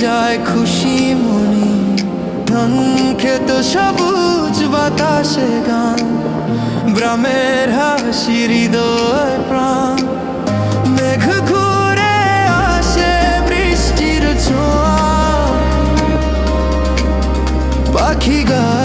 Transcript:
যায় খুশি মনি, ধান ক্ষেত সবুজ বাতাসে গান, গ্রামের হাসি হৃদয় প্রাণ। মেঘ ঘুরে আসে বৃষ্টির ছোঁয়া, পাখি গায়